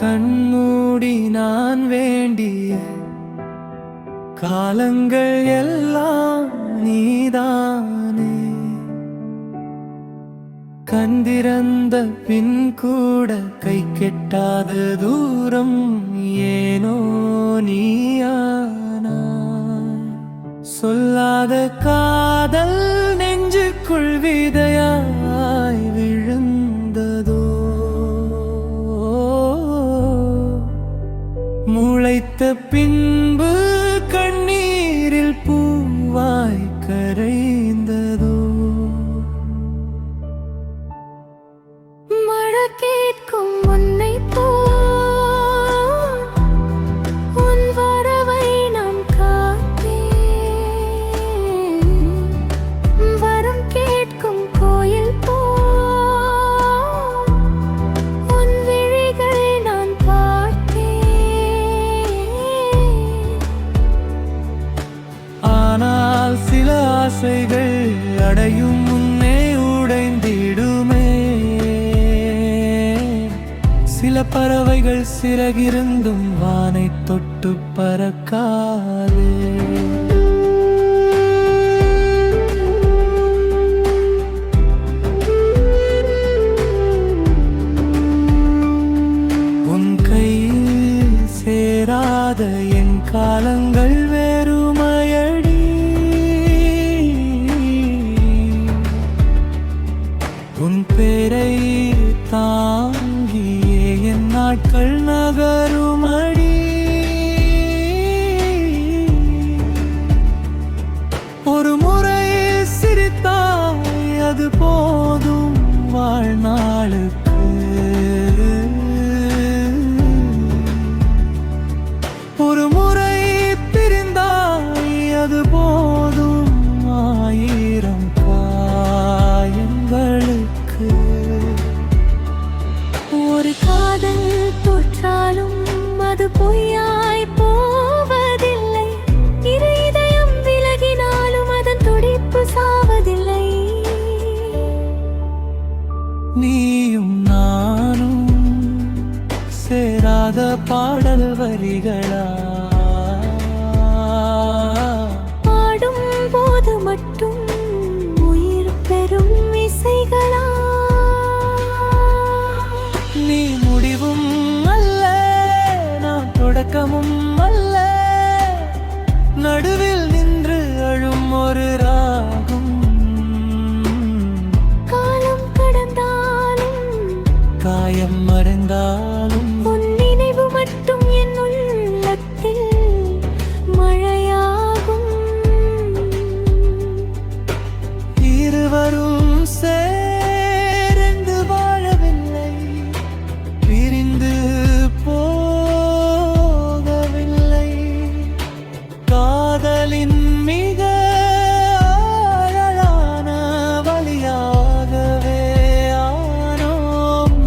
கண்மூடி நான் வேண்டிய காலங்கள் எல்லாம் நீதானே. கண்திறந்த பின் கூட கை கெட்டாத தூரம் ஏனோ நீயானா. சொல்லாத காதல் நெஞ்சுக்குள் விதையாய் விழுந்ததோ. முளைத்த பின்பு கண்ணீரில் பூவாய் கரைந்ததோ. மழை கேட்கும் உன்னை போல் உன் வரவை நான் காத்தேன். வரம் கேட்கும் கோயில் போல் உன் விழிகளை நான் பார்த்தேன். ஆனால் சில ஆசைகள் அடையும் முன்னே உடைந்திடுமே. சில பறவைகள் சிறகிருந்தும் வானை தொட்டு பறக்காதே. உன் கையில் சேராத என் காலங்கள் வெறுமையடி. உன் பேரை தாங்கியே என் நாட்கள் நகருமடி. ஒரு முறை சிரித்தாய் அது போதும் வாழ்நாளுக்கு. ஒரு முறை பிரிந்தாய் அது போதும் ஆயிரம் காயங்களுக்கு. ஒரு காதல் தோற்றாலும் அது பொய்யாய் போவதில்லை. இரு இதயம் விலகினாலும் அதன் துடிப்பு சாவதில்லை. நீயும் நானும் சேராத பாடல் வரிகளா. பாடும் போது மட்டும் உயிர் பெறும் இசைகளா. நீ முடிவும் அல்ல நான் தொடக்கமும் அல்ல. நடுவில் நின்று அழும் ஒரு ராகம். காலம் கடந்தாலும் காயம் மறைந்தாலும் உன் நினைவு மட்டும் என் உள்ளத்தில் மழையாகும். இருவரும் சேர்ந்து வாழவில்லை, பிரிந்து போகவில்லை. காதலின் மிக ஆழமான வழியாகவே ஆனோம்.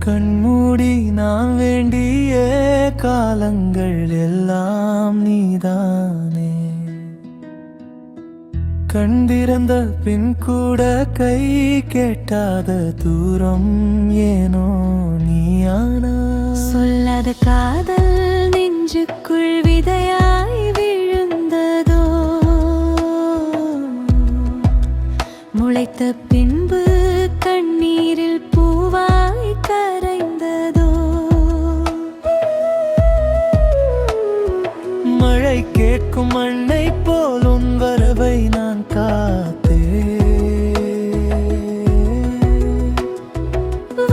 கண்மூடி நான் வேண்டிய காலங்கள் எல்லாம் நீதானே. கண்திறந்த பின் கூட கை கேட்டாத தூரம் ஏனோ நீயானா. சொல்லாத காதல் நெஞ்சுக்குள் விதையாய் விழுந்ததோ. பின்பு கண்ணீரில் பூவாய் கரைந்ததோ. மழை கேட்கும் மண்ணை போல் உன் வரவை நான் காத்தேன்.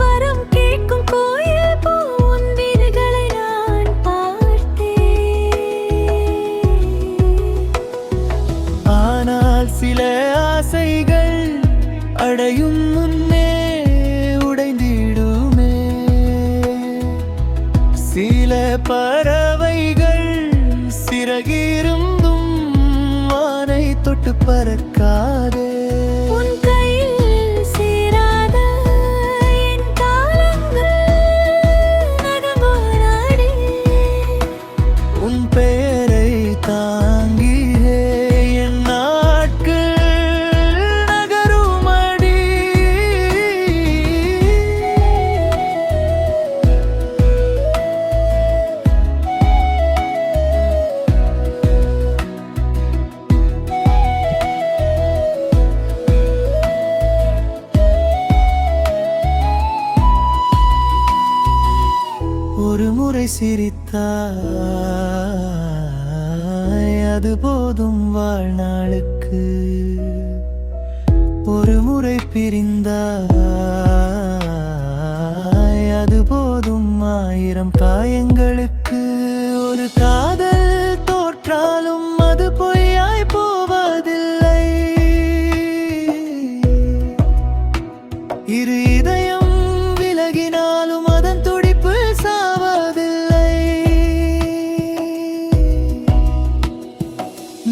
வரம் கேட்கும் கோயில் போ உன் வீடுகளை நான் பார்த்தேன். ஆனால் சில ஆசைகள் அடையும் முன்னே உடைந்திடுமே. சில பறவைகள் சிறகிருந்தும் வானை தொட்டு பறக்காதே. உன் கையில் சேராத என் காலங்கள் நகமானாடே. உன் பெயரை தாங்கியே என் நாட்கள் நகருமடி. ஒரு முறை சிரித்தாய் அது போதும் வாழ்நாளுக்கு. ஒரு முறை பிரிந்தாய் அது போதும் 1000 காயங்களுக்கு. ஒரு காதல் தோற்றாலும் அது பொய்யாய் போவதில்லை. இரு இதயம் விலகினாலும் அதன் துடிப்பு சாவதில்லை.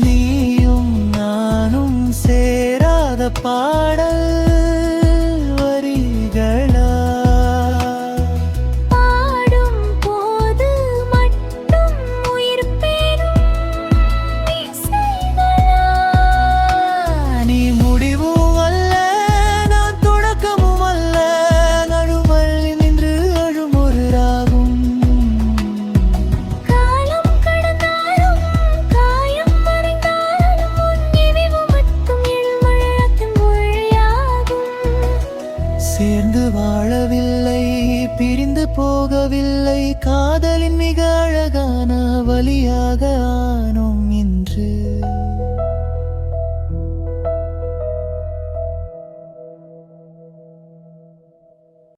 நீயும் நானும் சேராத பாடல் வரிகளா? பாடும் போது மட்டும் உயிர் பெறும் இசைகளா? நீ முடிவும் அல்ல நான் தொடக்கமும் அல்ல. நடுவழி நின்று அழும் ஒரு ராகம். காலம் கடந்தாலும் காயம் மறைந்தாலும் உன் நினைவு மட்டும் என் மழத்தின் மொழியாகும். சேர்ந்து வாழவில்லை பிரிந்து போகவில்லை. காதலின் மிக அழகான வழியாக ஆனோம்